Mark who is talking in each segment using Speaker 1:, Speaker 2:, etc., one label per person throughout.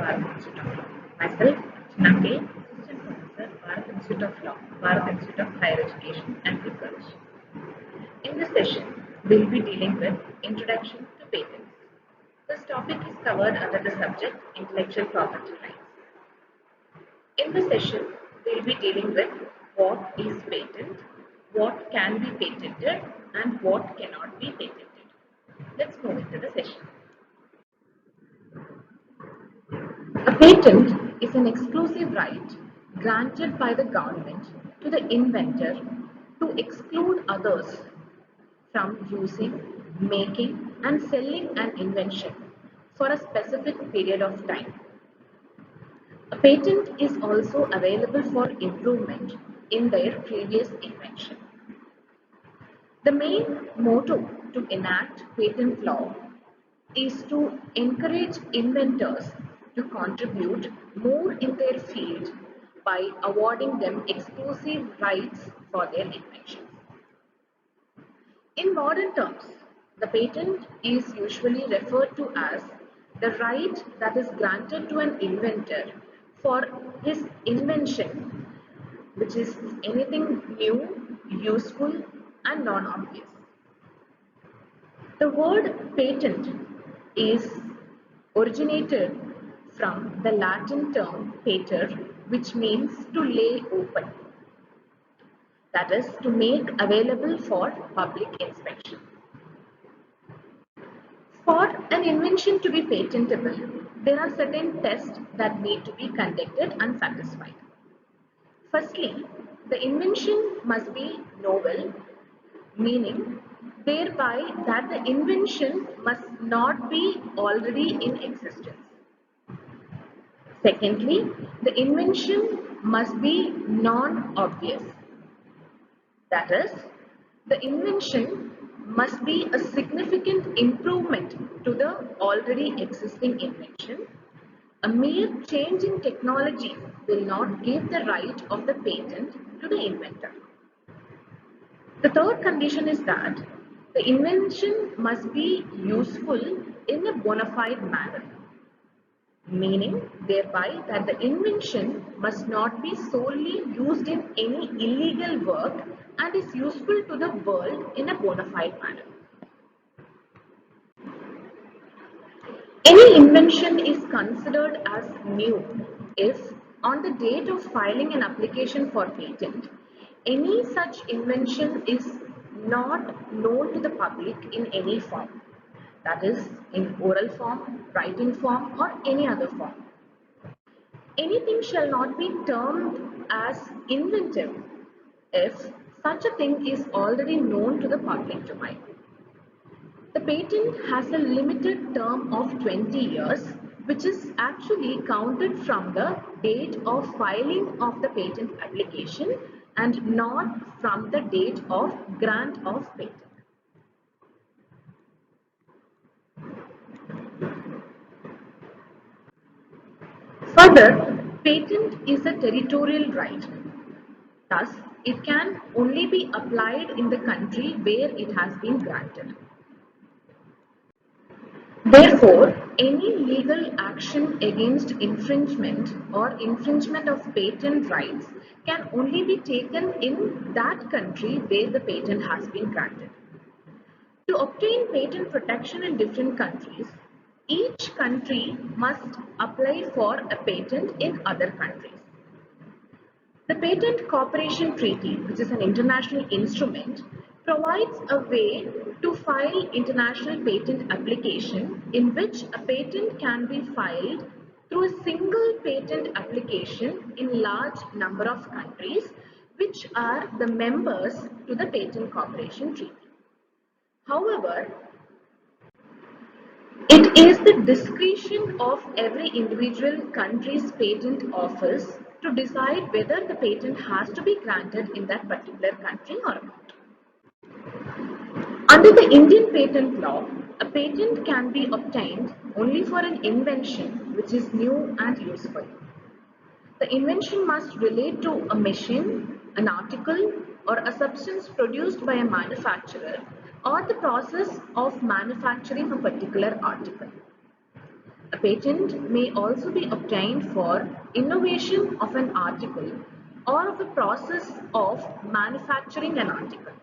Speaker 1: Bharat Institute of Law. Myself, Archana K, Assistant Professor, Bharat Institute of Law, Bharat Institute of Higher Education and Research. In this session, we will be dealing with Introduction to Patents. This topic is covered under the subject Intellectual Property Rights. In this session, we will be dealing with what is patent, what can be patented, and what cannot be patented. Let's move into the session. A patent is an exclusive right granted by the government to the inventor to exclude others from using, making, and selling an invention for a specific period of time. A patent is also available for improvement in their previous invention. The main motto to enact patent law is to encourage inventors to contribute more in their field by awarding them exclusive rights for their inventions. In modern terms, the patent is usually referred to as the right that is granted to an inventor for his invention, which is anything new, useful, and non-obvious. The word patent is originated from the Latin term pater, which means to lay open, that is, to make available for public inspection. For an invention to be patentable, there are certain tests that need to be conducted and satisfied. Firstly, the invention must be novel, meaning thereby that the invention must not be already in existence. Secondly, the invention must be non-obvious. That is, the invention must be a significant improvement to the already existing invention. A mere change in technology will not give the right of the patent to the inventor. The third condition is that the invention must be useful in a bona fide manner, meaning thereby that the invention must not be solely used in any illegal work and is useful to the world in a bona fide manner. Any invention is considered as new if, on the date of filing an application for patent, any such invention is not known to the public in any form, that is, in oral form, writing form, or any other form. Anything shall not be termed as inventive if such a thing is already known to the public domain. The patent has a limited term of 20 years, which is actually counted from the date of filing of the patent application and not from the date of grant of patent. Further, patent is a territorial right. Thus, it can only be applied in the country where it has been granted. Therefore, any legal action against infringement or infringement of patent rights can only be taken in that country where the patent has been granted. To obtain patent protection in different countries, each country must apply for a patent in other countries. The Patent Cooperation Treaty, which is an international instrument, provides a way to file international patent application in which a patent can be filed through a single patent application in large number of countries which are the members to the Patent Cooperation Treaty. However, it is the discretion of every individual country's patent office to decide whether the patent has to be granted in that particular country or not. Under the Indian patent law, a patent can be obtained only for an invention which is new and useful. The invention must relate to a machine, an article, or a substance produced by a manufacturer or the process of manufacturing a particular article. A patent may also be obtained for innovation of an article or of a process of manufacturing an article.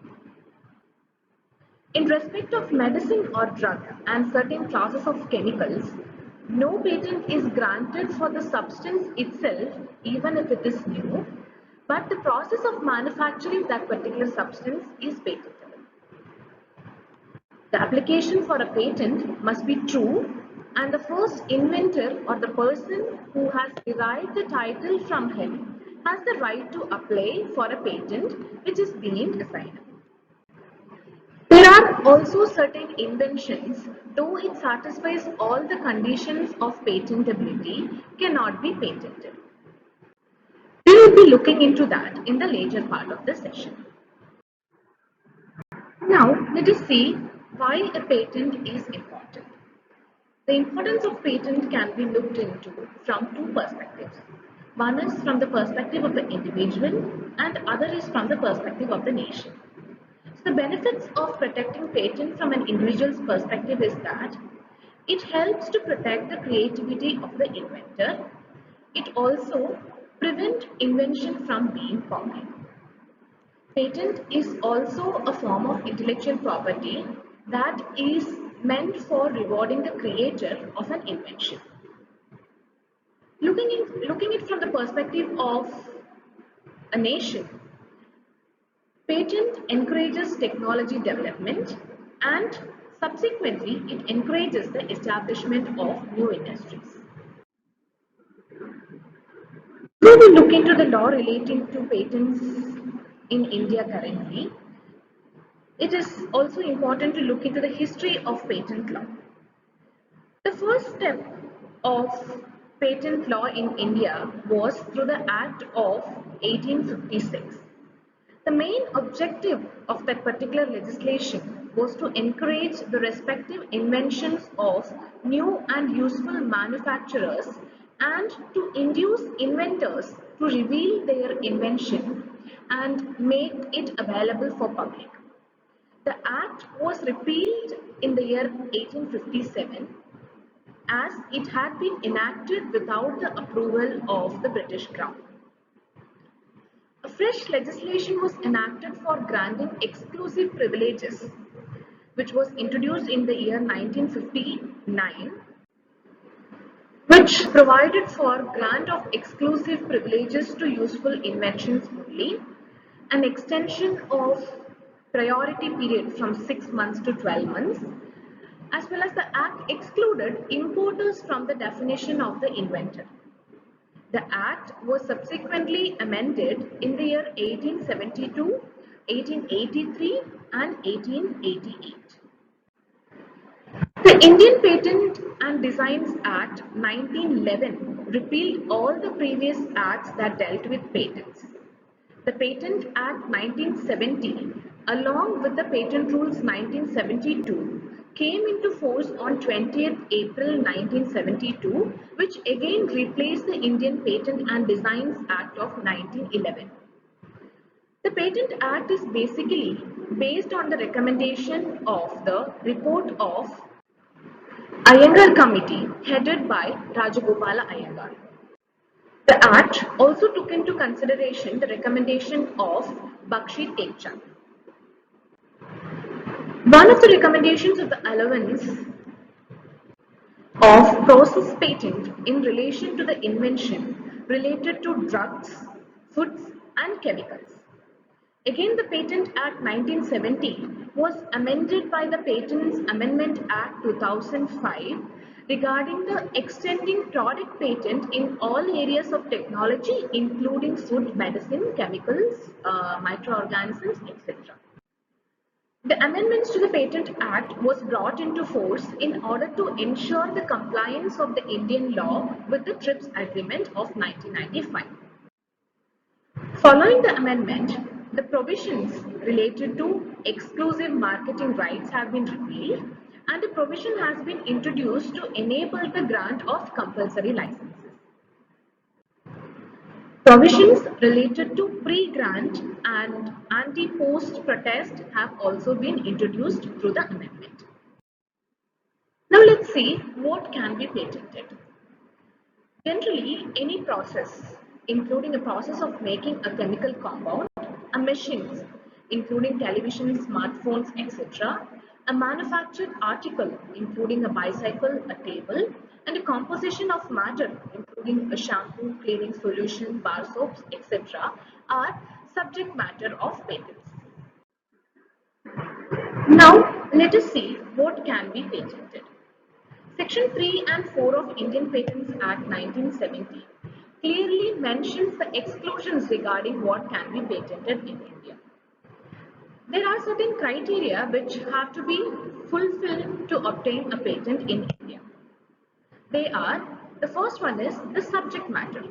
Speaker 1: In respect of medicine or drug and certain classes of chemicals, no patent is granted for the substance itself, even if it is new, but the process of manufacturing that particular substance is patentable. The application for a patent must be true, and the first inventor or the person who has derived the title from him has the right to apply for a patent which is deemed assignable. There are also certain inventions, though it satisfies all the conditions of patentability, cannot be patented. We will be looking into that in the later part of the session. Now, let us see why a patent is important. The importance of patent can be looked into from two perspectives. One is from the perspective of the individual and other is from the perspective of the nation. So the benefits of protecting patent from an individual's perspective is that it helps to protect the creativity of the inventor. It also prevents invention from being copied. Patent is also a form of intellectual property that is meant for rewarding the creator of an invention. Looking it from the perspective of a nation, patent encourages technology development and subsequently it encourages the establishment of new industries. When we look into the law relating to patents in India currently, it is also important to look into the history of patent law. The first step of patent law in India was through the Act of 1856. The main objective of that particular legislation was to encourage the respective inventions of new and useful manufacturers and to induce inventors to reveal their invention and make it available for public. The act was repealed in the year 1857 as it had been enacted without the approval of the British Crown. A fresh legislation was enacted for granting exclusive privileges, which was introduced in the year 1959, which provided for grant of exclusive privileges to useful inventions only, an extension of priority period from 6 months to 12 months, as well as the act excluded importers from the definition of the inventor. The Act was subsequently amended in the year 1872, 1883 and 1888. The Indian Patent and Designs Act 1911 repealed all the previous acts that dealt with patents. The Patent Act 1970, along with the Patent Rules 1972, came into force on 20th April 1972, which again replaced the Indian Patent and Designs Act of 1911. The Patent Act is basically based on the recommendation of the report of Iyengar Committee headed by Rajagopala Iyengar. The Act also took into consideration the recommendation of Bakshi Tekchand. One of the recommendations of the allowance of process patent in relation to the invention related to drugs, foods and chemicals. Again, the Patent Act 1970 was amended by the Patents Amendment Act 2005 regarding the extending product patent in all areas of technology including food, medicine, chemicals, microorganisms, etc. The amendments to the Patent Act was brought into force in order to ensure the compliance of the Indian law with the TRIPS Agreement of 1995. Following the amendment, the provisions related to exclusive marketing rights have been repealed and a provision has been introduced to enable the grant of compulsory licenses. Provisions related to pre-grant and anti-post protest have also been introduced through the amendment. Now let's see what can be patented. Generally, any process, including a process of making a chemical compound, a machines, including television, smartphones, etc., a manufactured article, including a bicycle, a table, and a composition of matter, including a shampoo, cleaning solution, bar soaps, etc., are subject matter of patents. Now, let us see what can be patented. Section 3 and 4 of Indian Patents Act 1970 clearly mentions the exclusions regarding what can be patented in India. There are certain criteria which have to be fulfilled to obtain a patent in India. They are, the first one is the subject matter.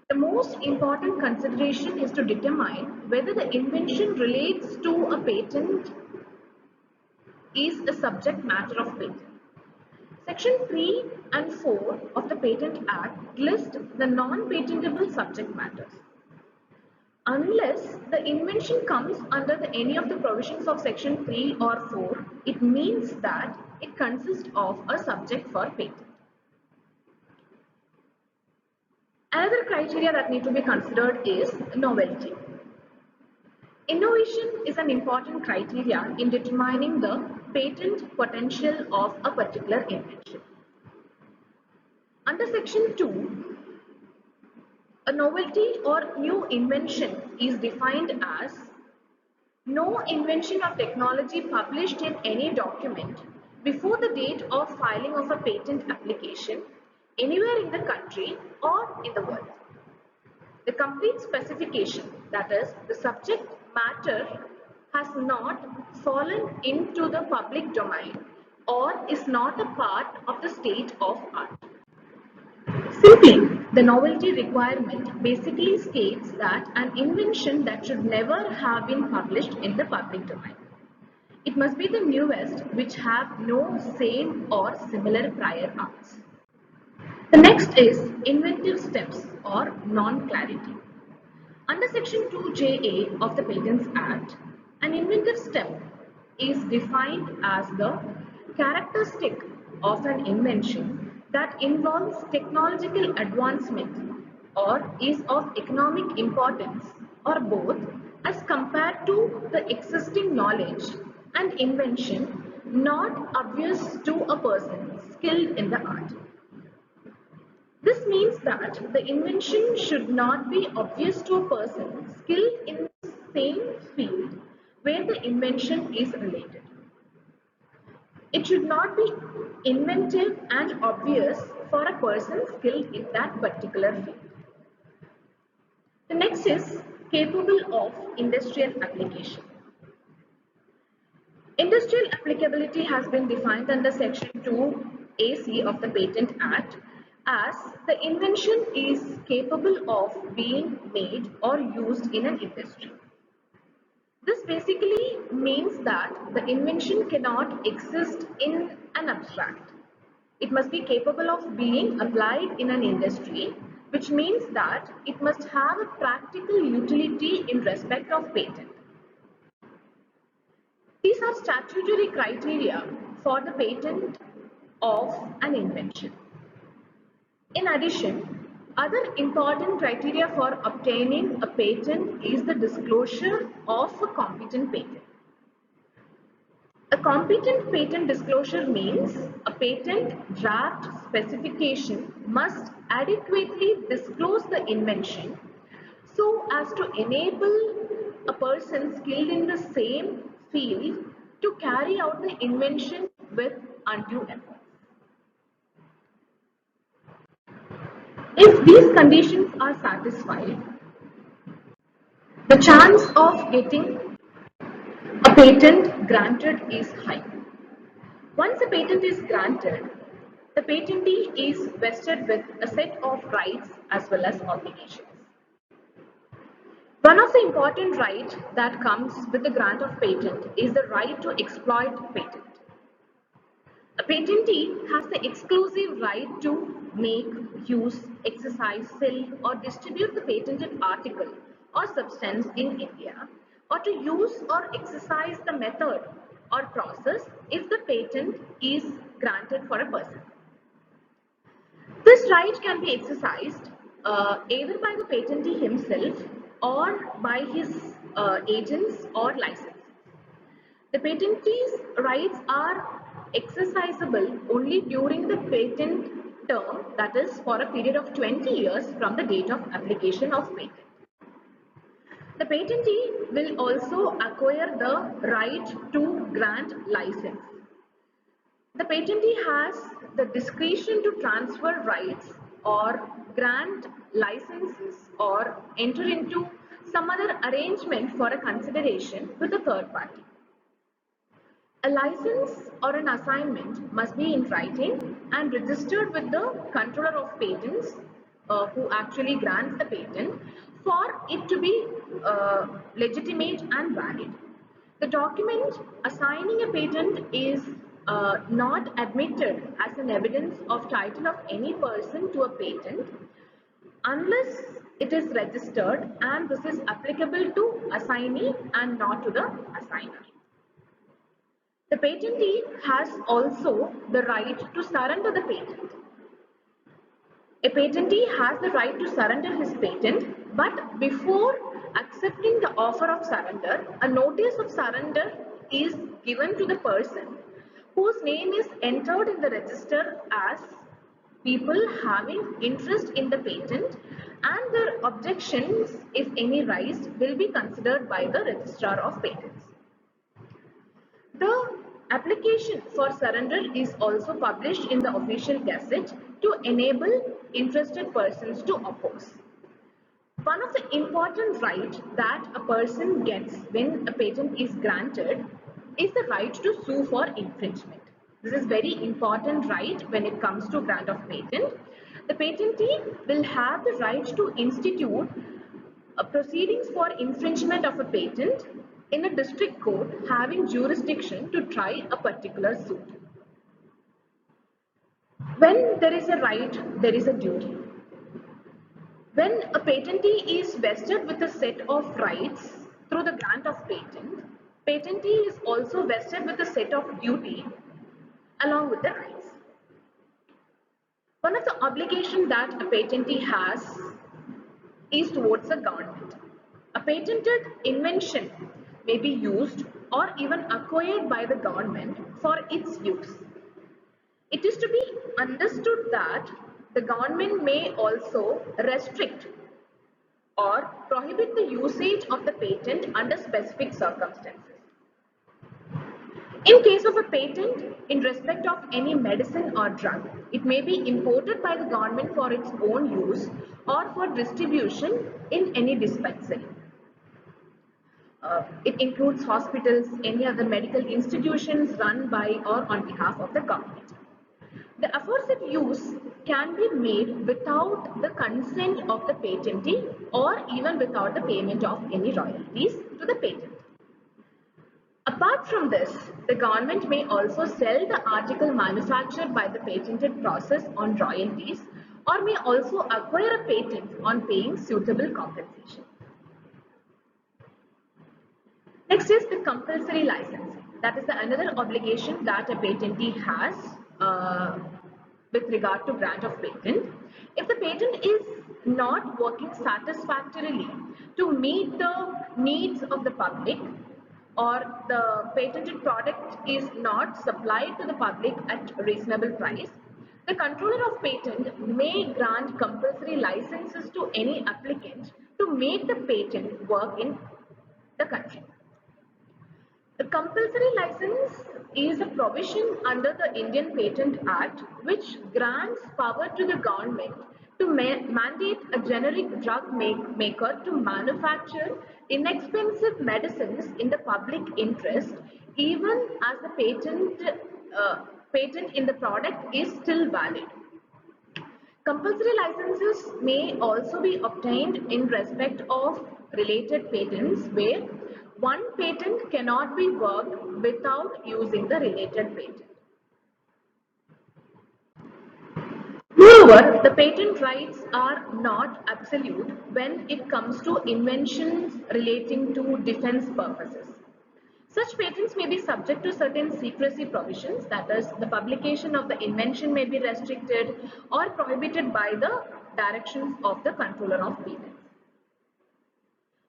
Speaker 1: The most important consideration is to determine whether the invention relates to a patent is a subject matter of patent. Section 3 and 4 of the Patent Act list the non-patentable subject matters. Unless the invention comes under any of the provisions of Section 3 or 4, it means that it consists of a subject for patent. Another criteria that need to be considered is novelty. Innovation is an important criteria in determining the patent potential of a particular invention. Under Section 2, a novelty or new invention is defined as no invention or technology published in any document before the date of filing of a patent application anywhere in the country or in the world. The complete specification, that is, the subject matter, has not fallen into the public domain or is not a part of the state of art. Simply, the novelty requirement basically states that an invention that should never have been published in the public domain. It must be the newest which have no same or similar prior arts. The next is inventive steps or non-clarity. Under Section 2JA of the Patents Act, an inventive step is defined as the characteristic of an invention that involves technological advancement or is of economic importance or both as compared to the existing knowledge and invention not obvious to a person skilled in the art. This means that the invention should not be obvious to a person skilled in the same field where the invention is related. It should not be inventive and obvious for a person skilled in that particular field. The next is capable of industrial application. Industrial applicability has been defined under Section 2AC of the Patent Act as the invention is capable of being made or used in an industry. This basically means that the invention cannot exist in an abstract. It must be capable of being applied in an industry, which means that it must have a practical utility in respect of patent. These are statutory criteria for the patent of an invention. In addition, other important criteria for obtaining a patent is the disclosure of a competent patent. A competent patent disclosure means a patent draft specification must adequately disclose the invention so as to enable a person skilled in the same field to carry out the invention with undue effort. If these conditions are satisfied, the chance of getting a patent granted is high. Once a patent is granted, the patentee is vested with a set of rights as well as obligations. One of the important rights that comes with the grant of patent is the right to exploit patent. A patentee has the exclusive right to make, use, exercise, sell or distribute the patented article or substance in India, or to use or exercise the method or process if the patent is granted for a person. This right can be exercised either by the patentee himself or by his agents or licensees. The patentee's rights are exercisable only during the patent term, that is for a period of 20 years from the date of application of patent. The patentee will also acquire the right to grant license. The patentee has the discretion to transfer rights or grant licenses or enter into some other arrangement for a consideration with a third party. A license or an assignment must be in writing and registered with the controller of patents who actually grants the patent for it to be legitimate and valid. The document assigning a patent is not admitted as an evidence of title of any person to a patent unless it is registered, and this is applicable to assignee and not to the assigner. The patentee has also the right to surrender the patent. A patentee has the right to surrender his patent, but before accepting the offer of surrender, a notice of surrender is given to the person whose name is entered in the register as people having interest in the patent, and their objections, if any rise, will be considered by the registrar of patents. The application for surrender is also published in the official gazette to enable interested persons to oppose. One of the important rights that a person gets when a patent is granted is the right to sue for infringement. This is very important right when it comes to grant of patent. The patentee will have the right to institute proceedings for infringement of a patent in a district court having jurisdiction to try a particular suit. When there is a right, there is a duty. When a patentee is vested with a set of rights through the grant of patent, patentee is also vested with a set of duty along with the rights. One of the obligations that a patentee has is towards the government. A patented invention may be used or even acquired by the government for its use. It is to be understood that the government may also restrict or prohibit the usage of the patent under specific circumstances. In case of a patent in respect of any medicine or drug, it may be imported by the government for its own use or for distribution in any dispensary. It includes hospitals, any other medical institutions run by or on behalf of the government. The aforesaid use can be made without the consent of the patentee or even without the payment of any royalties to the patent. Apart from this, the government may also sell the article manufactured by the patented process on royalties or may also acquire a patent on paying suitable compensation. Next is the compulsory licensing. That is another obligation that a patentee has with regard to grant of patent. If the patent is not working satisfactorily to meet the needs of the public, or the patented product is not supplied to the public at reasonable price, the controller of patent may grant compulsory licenses to any applicant to make the patent work in the country. The compulsory license is a provision under the Indian Patent Act which grants power to the government to mandate a generic drug maker to manufacture inexpensive medicines in the public interest, even as the patent in the product is still valid. Compulsory licenses may also be obtained in respect of related patents where one patent cannot be worked without using the related patent. Moreover, the patent rights are not absolute when it comes to inventions relating to defense purposes. Such patents may be subject to certain secrecy provisions, that is, the publication of the invention may be restricted or prohibited by the directions of the controller of patents.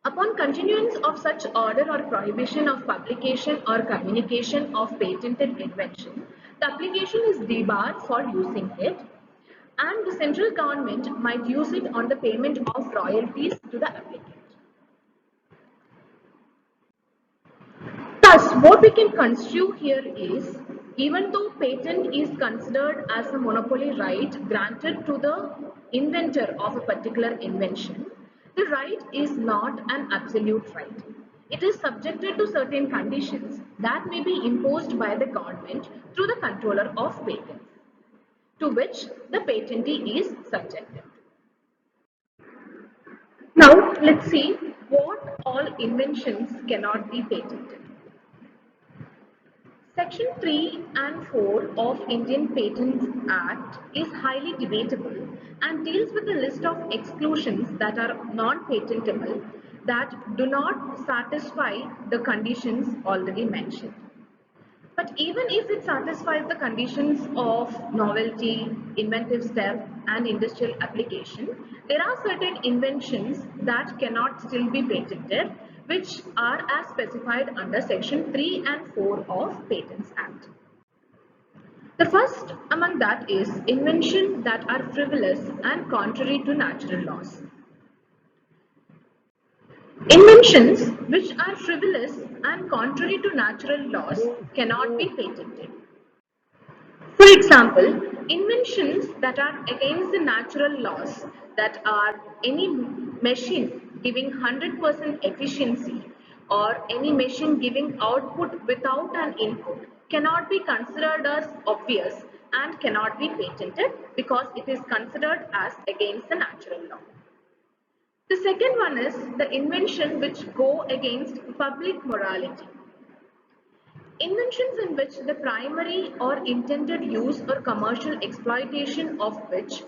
Speaker 1: Upon continuance of such order or prohibition of publication or communication of patented invention, the application is debarred for using it, and the central government might use it on the payment of royalties to the applicant. Thus, what we can construe here is, even though patent is considered as a monopoly right granted to the inventor of a particular invention, the right is not an absolute right. It is subjected to certain conditions that may be imposed by the government through the controller of patents, to which the patentee is subjected. Now, let's see what all inventions cannot be patented. Section 3 and 4 of Indian Patents Act is highly debatable and deals with a list of exclusions that are non-patentable that do not satisfy the conditions already mentioned. But even if it satisfies the conditions of novelty, inventive step, and industrial application, there are certain inventions that cannot still be patented, which are as specified under Section 3 and 4 of Patents Act. The first among that is inventions that are frivolous and contrary to natural laws. Inventions which are frivolous and contrary to natural laws cannot be patented. For example, inventions that are against the natural laws, that are any machine giving 100% efficiency or any machine giving output without an input, cannot be considered as obvious and cannot be patented because it is considered as against the natural law. The second one is the invention which go against public morality. Inventions in which the primary or intended use or commercial exploitation of which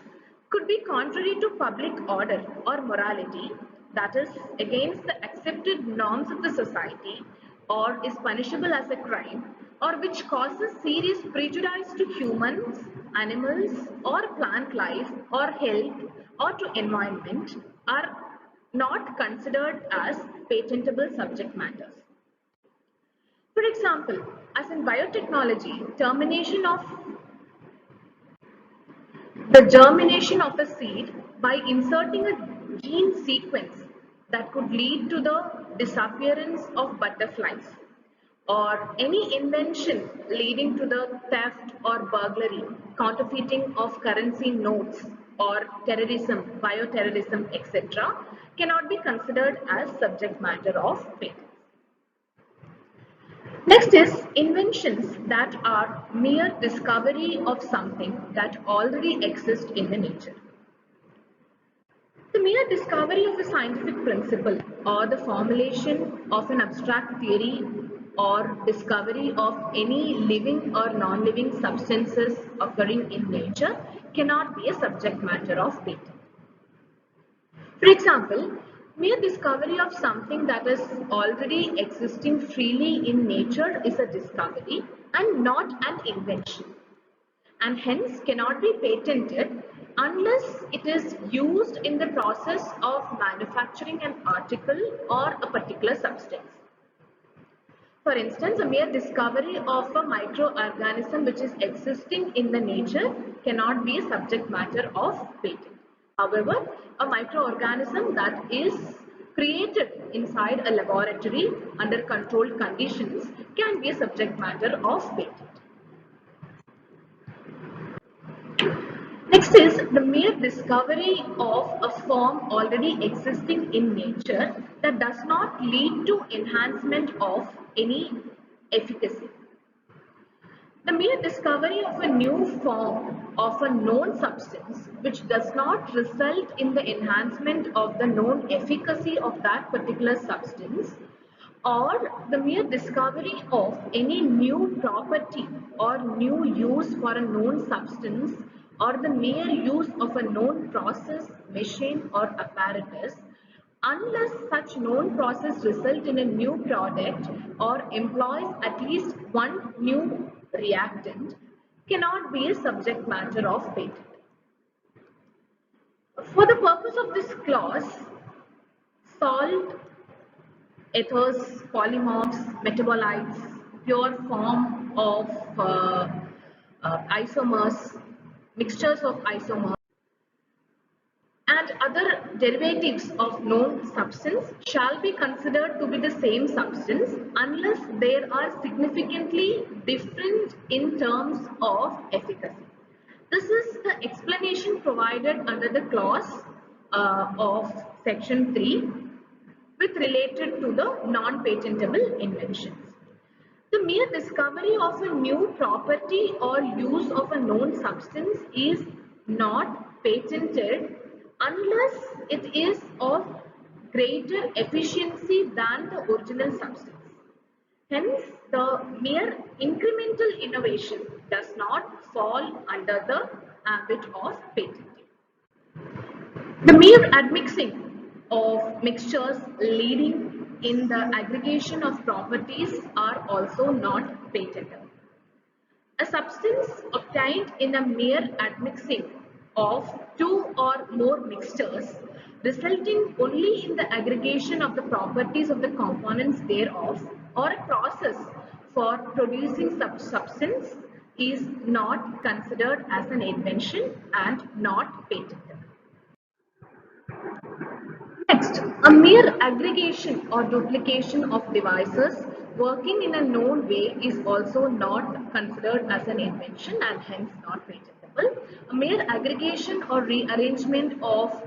Speaker 1: could be contrary to public order or morality, that is, against the accepted norms of the society, or is punishable as a crime, or which causes serious prejudice to humans, animals, or plant life, or health, or to environment, are not considered as patentable subject matters. For example, as in biotechnology, the germination of a seed by inserting a gene sequence that could lead to the disappearance of butterflies, or any invention leading to the theft or burglary, counterfeiting of currency notes, or terrorism, bioterrorism, etc., cannot be considered as subject matter of patent. Next is inventions that are mere discovery of something that already exists in the nature. The mere discovery of a scientific principle or the formulation of an abstract theory or discovery of any living or non-living substances occurring in nature cannot be a subject matter of patent. For example, mere discovery of something that is already existing freely in nature is a discovery and not an invention, and hence cannot be patented unless it is used in the process of manufacturing an article or a particular substance. For instance, a mere discovery of a microorganism which is existing in the nature cannot be a subject matter of patent. However, a microorganism that is created inside a laboratory under controlled conditions can be a subject matter of patent. Next is the mere discovery of a form already existing in nature that does not lead to enhancement of any efficacy. The mere discovery of a new form of a known substance which does not result in the enhancement of the known efficacy of that particular substance, or the mere discovery of any new property or new use for a known substance, or the mere use of a known process, machine, or apparatus unless such known process result in a new product or employs at least one new reactant, cannot be a subject matter of patent. For the purpose of this clause, salt, ethers, polymorphs, metabolites, pure form of isomers, mixtures of isomers, and other derivatives of known substance shall be considered to be the same substance unless they are significantly different in terms of efficacy. This is the explanation provided under the clause of section 3 with related to the non-patentable inventions. The mere discovery of a new property or use of a known substance is not patented unless it is of greater efficiency than the original substance. Hence, the mere incremental innovation does not fall under the ambit of patenting. The mere admixing of mixtures leading in the aggregation of properties are also not patentable. A substance obtained in a mere admixing of two or more mixtures, resulting only in the aggregation of the properties of the components thereof, or a process for producing such substance, is not considered as an invention and not patentable. Next, a mere aggregation or duplication of devices working in a known way is also not considered as an invention and hence not patentable. A mere aggregation or rearrangement of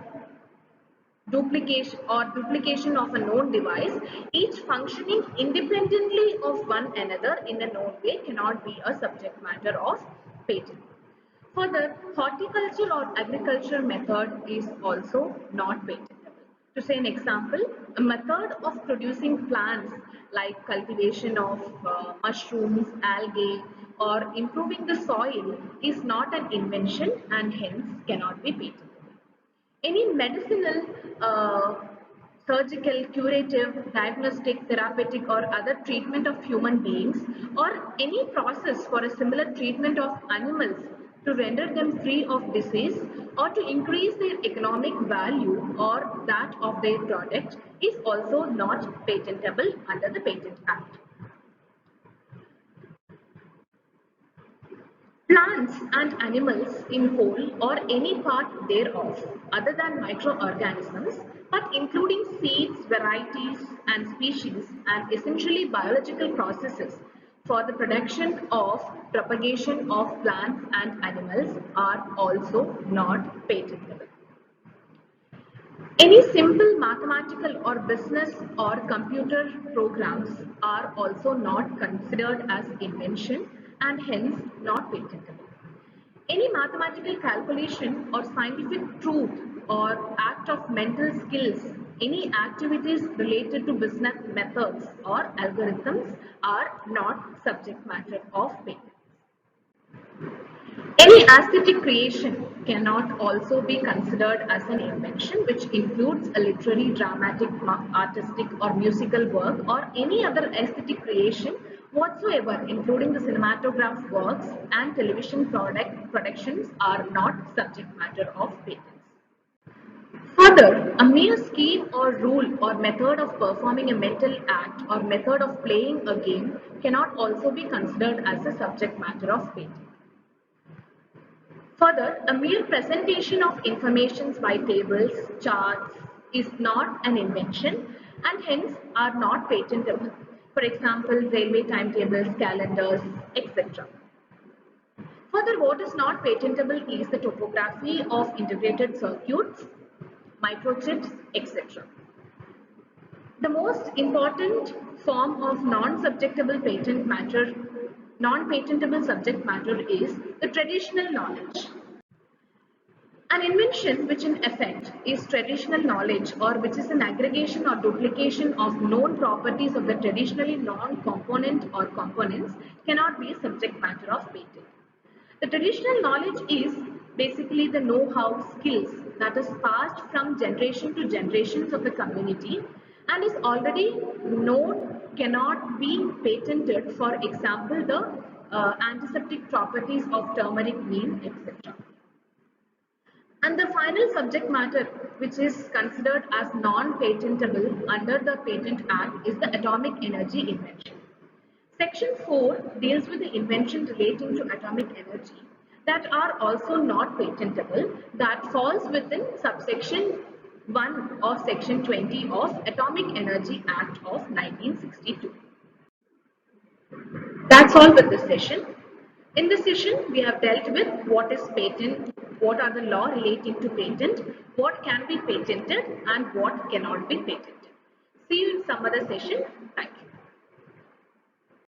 Speaker 1: duplication of a known device, each functioning independently of one another in a known way, cannot be a subject matter of patent. Further, horticulture or agriculture method is also not patentable. To say an example, a method of producing plants like cultivation of mushrooms, algae, or improving the soil is not an invention and hence cannot be patentable. Any medicinal, surgical, curative, diagnostic, therapeutic, or other treatment of human beings, or any process for a similar treatment of animals to render them free of disease or to increase their economic value or that of their product is also not patentable under the Patent Act. Plants and animals in whole or any part thereof, other than microorganisms, but including seeds, varieties, and species, and essentially biological processes for the production of propagation of plants and animals are also not patentable. Any simple mathematical or business or computer programs are also not considered as invention and hence not patentable. Any mathematical calculation or scientific truth or act of mental skills, any activities related to business methods or algorithms are not subject matter of patent. Any aesthetic creation cannot also be considered as an invention, which includes a literary, dramatic, artistic, or musical work, or any other aesthetic creation whatsoever, including the cinematograph works and television productions, are not subject matter of patents. Further, a mere scheme or rule or method of performing a mental act or method of playing a game cannot also be considered as a subject matter of patent. Further, a mere presentation of informations by tables, charts is not an invention and hence are not patentable. For example, railway timetables, calendars, etc. Further, what is not patentable is the topography of integrated circuits, microchips, etc. The most important form of non-patentable subject matter is the traditional knowledge. An invention which in effect is traditional knowledge or which is an aggregation or duplication of known properties of the traditionally known component or components cannot be subject matter of patent. The traditional knowledge is basically the know-how, skills, that is passed from generation to generations of the community and is already known cannot be patented, for example, the antiseptic properties of turmeric, neem, etc. And the final subject matter which is considered as non-patentable under the Patent Act is the atomic energy invention. Section 4 deals with the invention relating to atomic energy that are also not patentable, that falls within subsection 1 of section 20 of Atomic Energy Act of 1962. That's all with this session. In this session, we have dealt with what is patent, what are the law relating to patent, what can be patented and what cannot be patented. See you in some other session. Thank you.